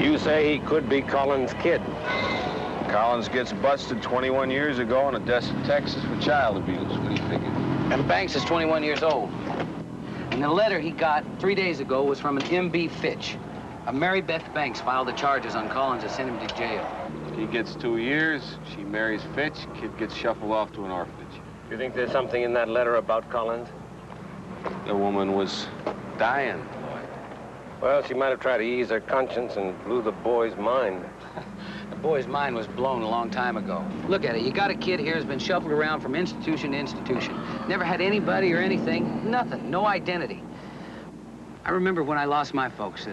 You say he could be Collins' kid. Collins gets busted 21 years ago in Odessa, Texas for child abuse. What do you figure? And Banks is 21 years old. And the letter he got 3 days ago was from an M.B. Fitch. A Mary Beth Banks filed the charges on Collins and sent him to jail. He gets 2 years, she marries Fitch, kid gets shuffled off to an orphanage. You think there's something in that letter about Collins? The woman was dying. Well, she might have tried to ease her conscience and blew the boy's mind. The boy's mind was blown a long time ago. Look at it. You got a kid here who's been shuffled around from institution to institution. Never had anybody or anything. Nothing. No identity. I remember when I lost my folks.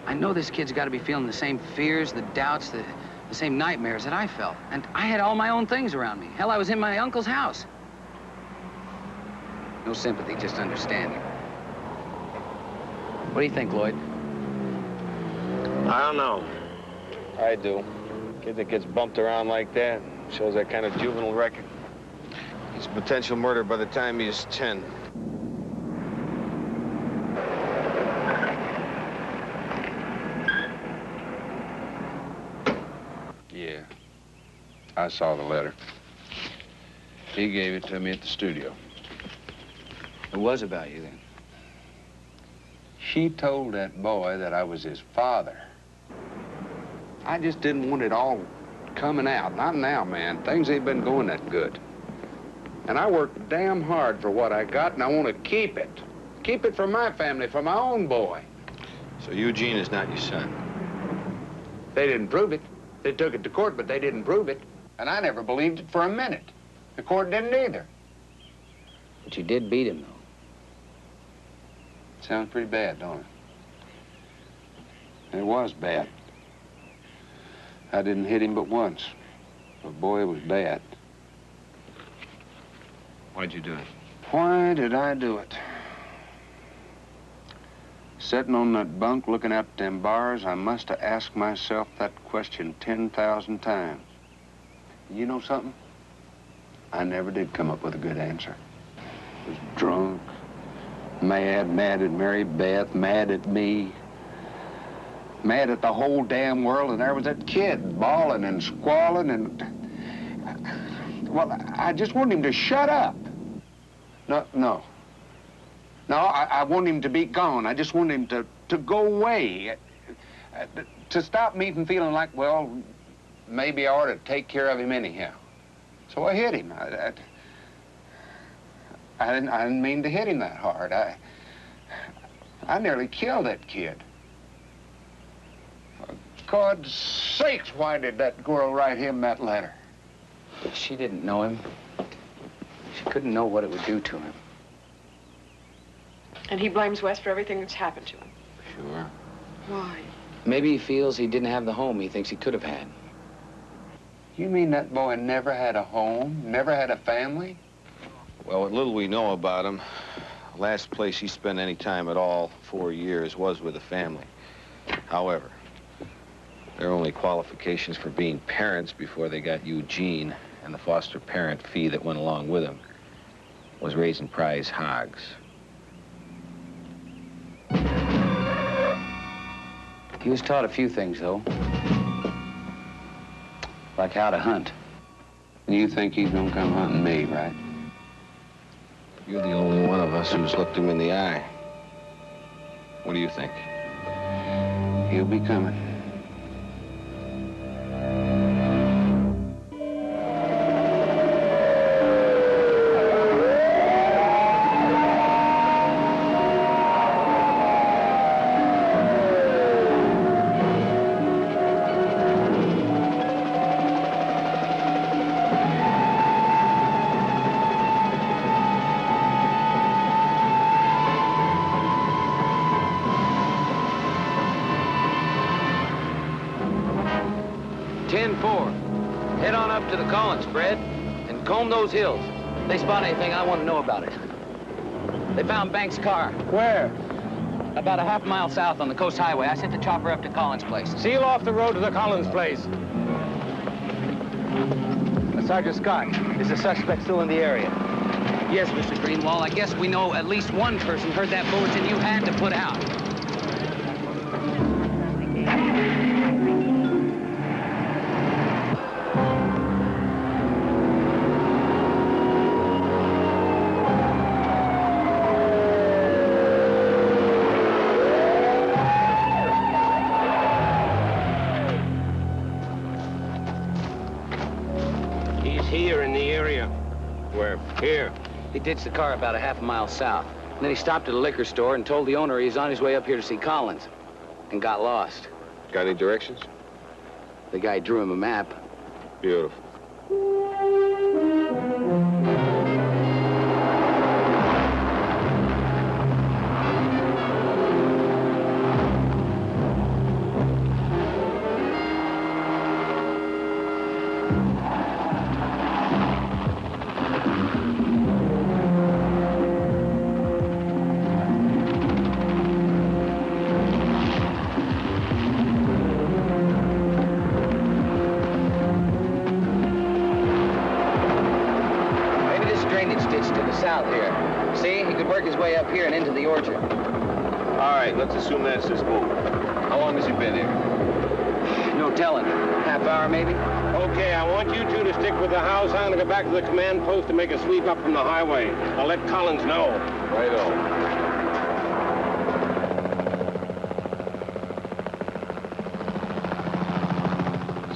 I know this kid's got to be feeling the same fears, the doubts, the same nightmares that I felt. And I had all my own things around me. Hell, I was in my uncle's house. No sympathy, just understanding. What do you think, Lloyd? I don't know. I do. Kid that gets bumped around like that shows that kind of juvenile record. He's a potential murderer by the time he's 10. Yeah. I saw the letter. He gave it to me at the studio. It was about you, then? She told that boy that I was his father. I just didn't want it all coming out. Not now, man. Things ain't been going that good. And I worked damn hard for what I got, and I want to keep it. Keep it for my family, for my own boy. So Eugene is not your son? They didn't prove it. They took it to court, but they didn't prove it. And I never believed it for a minute. The court didn't either. But you did beat him, though. Sounds pretty bad, don't it? It was bad. I didn't hit him but once. But boy, it was bad. Why'd you do it? Why did I do it? Sitting on that bunk looking out at them bars, I must have asked myself that question 10,000 times. You know something? I never did come up with a good answer. I was drunk, mad at Mary Beth, mad at me, mad at the whole damn world, and there was that kid bawling and squalling and... Well, I just wanted him to shut up. No, I want him to be gone. I just want him to go away. To stop me from feeling like, well, maybe I ought to take care of him anyhow. So I hit him. I didn't mean to hit him that hard. I nearly killed that kid. For God's sakes, why did that girl write him that letter? She didn't know him. She couldn't know what it would do to him. And he blames Wes for everything that's happened to him. Sure. Why? Maybe he feels he didn't have the home he thinks he could have had. You mean that boy never had a home, never had a family? Well, what little we know about him, the last place he spent any time at all, 4 years, was with a family. However, their only qualifications for being parents before they got Eugene and the foster parent fee that went along with him was raising prize hogs. He was taught a few things, though. Like how to hunt. You think he's gonna come hunting me, right? You're the only one of us who's looked him in the eye. What do you think? He'll be coming. Comb those hills. If they spot anything, I want to know about it. They found Banks' car. Where? About a half-mile south on the Coast Highway. I sent the chopper up to Collins' place. Seal off the road to the Collins place. Sergeant Scott, is the suspect still in the area? Yes, Mr. Greenwald. I guess we know at least one person heard that bulletin you had to put out. He ditched the car about a half-mile south. And then he stopped at a liquor store and told the owner he's on his way up here to see Collins. And got lost. Got any directions? The guy drew him a map. Beautiful. Here and into the orchard. All right, let's assume that's his move. How long has he been here? No telling. half hour, maybe. Okay, I want you two to stick with the house. I'm gonna go back to the command post to make a sweep up from the highway. I'll let Collins know. Righto.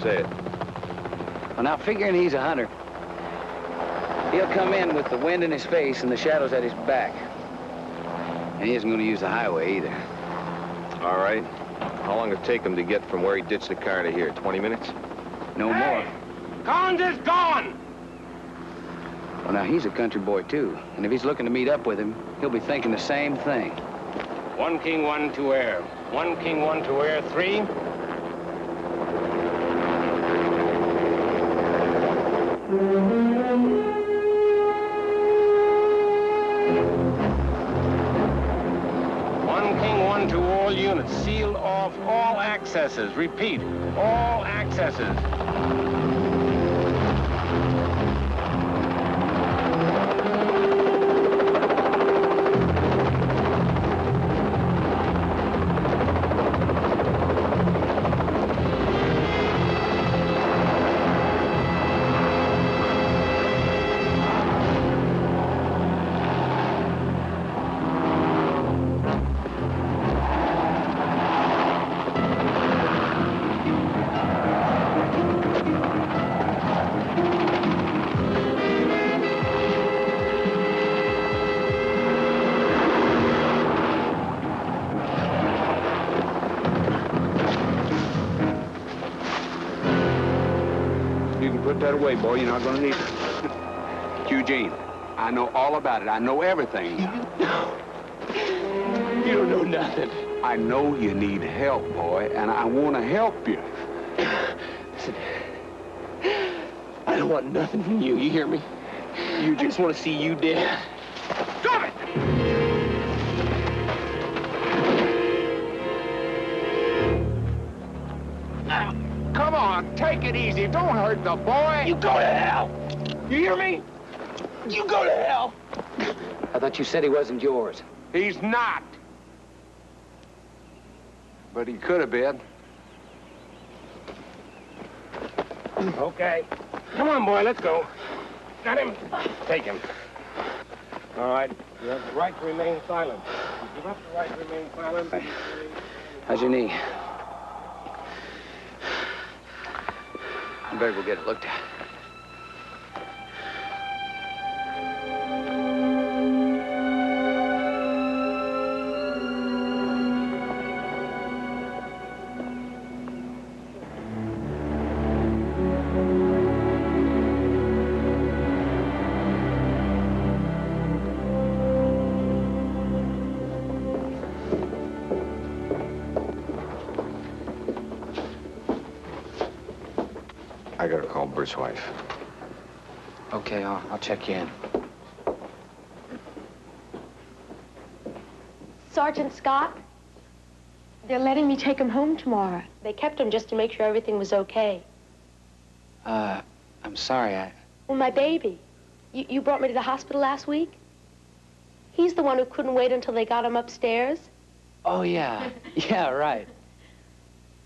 Say it. Well, now, figuring he's a hunter, he'll come in with the wind in his face and the shadows at his back. And he isn't going to use the highway either. All right. How long did it take him to get from where he ditched the car to here? 20 minutes? No more. Collins is gone! Well, now, he's a country boy, too. And if he's looking to meet up with him, he'll be thinking the same thing. 1 king, 1 to air. 1 king, 1 to air. 3. To all units, seal off all accesses. Repeat, all accesses. Put that away, boy. You're not going to need it. Eugene, I know all about it. I know everything. You don't know nothing. I know you need help, boy, and I want to help you. Listen, I don't want nothing from you. You hear me? I just want to see you dead. Stop it! Come on, take it easy. Don't hurt the boy. You go to hell. You hear me? You go to hell. I thought you said he wasn't yours. He's not. But he could have been. Okay. Come on, boy, let's go. Got him. Take him. All right. You have the right to remain silent. You give up the right to remain silent. How's your knee? I better go get it looked at. I gotta call Bert's wife. Okay, I'll check you in. Sergeant Scott, they're letting me take him home tomorrow. They kept him just to make sure everything was okay. I'm sorry, Well, my baby. You brought me to the hospital last week? He's the one who couldn't wait until they got him upstairs. Oh, yeah. Yeah, right.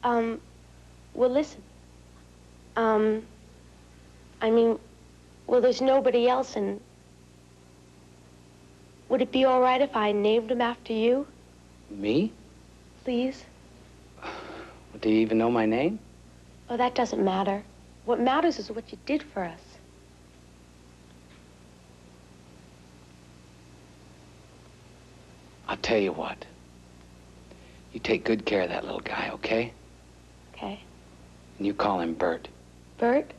Well, listen. Well, there's nobody else, and would it be all right if I named him after you? Me? Please? Do you even know my name? Oh, that doesn't matter. What matters is what you did for us. I'll tell you what. You take good care of that little guy, okay? Okay. And you call him Bert. Bert?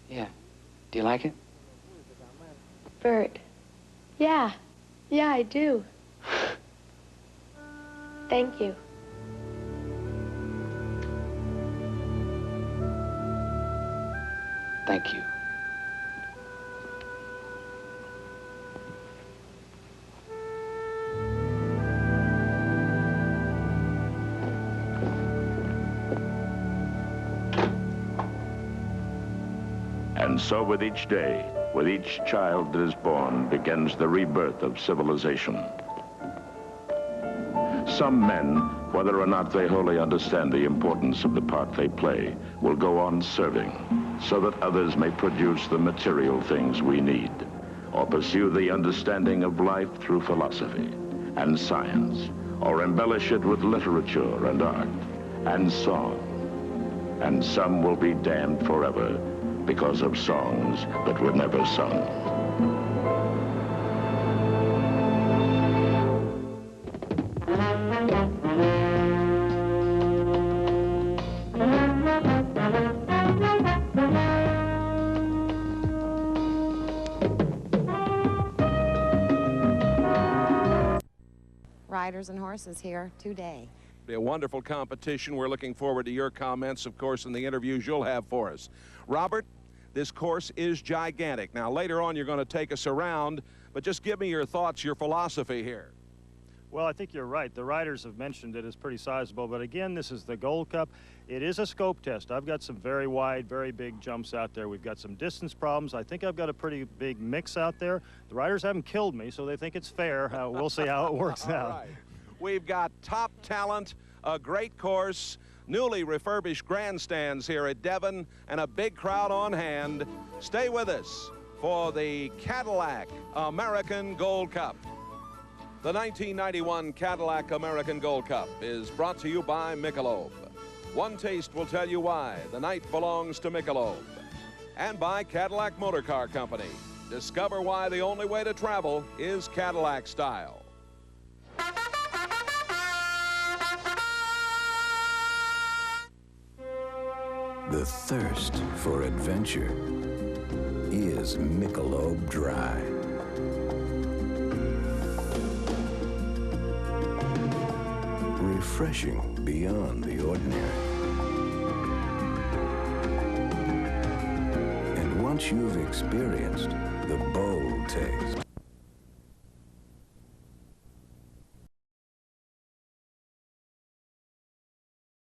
Yeah. Do you like it? Bert. Yeah. Yeah, I do. Thank you. Thank you. And so with each day, with each child that is born, begins the rebirth of civilization. Some men whether or not they wholly understand the importance of the part they play, will go on serving so that others may produce the material things we need, or pursue the understanding of life through philosophy and science, or embellish it with literature and art and song. And some will be damned forever because of songs that were never sung. Riders and horses here today. Be a wonderful competition. We're looking forward to your comments, of course, in the interviews you'll have for us. Robert, this course is gigantic. Now, later on, you're going to take us around, but just give me your thoughts, your philosophy here. Well, I think you're right. The riders have mentioned it is pretty sizable, but again, this is the Gold Cup. It is a scope test. I've got some very wide, very big jumps out there. We've got some distance problems. I think I've got a pretty big mix out there. The riders haven't killed me, so they think it's fair. We'll see how it works out. Right. We've got top talent, a great course, newly refurbished grandstands here at Devon, and a big crowd on hand. Stay with us for the Cadillac American Gold Cup. The 1991 Cadillac American Gold Cup is brought to you by Michelob. One taste will tell you why the night belongs to Michelob. And by Cadillac Motor Car Company. Discover why the only way to travel is Cadillac style. The thirst for adventure is Michelob Dry. Refreshing beyond the ordinary. And once you've experienced the bold taste,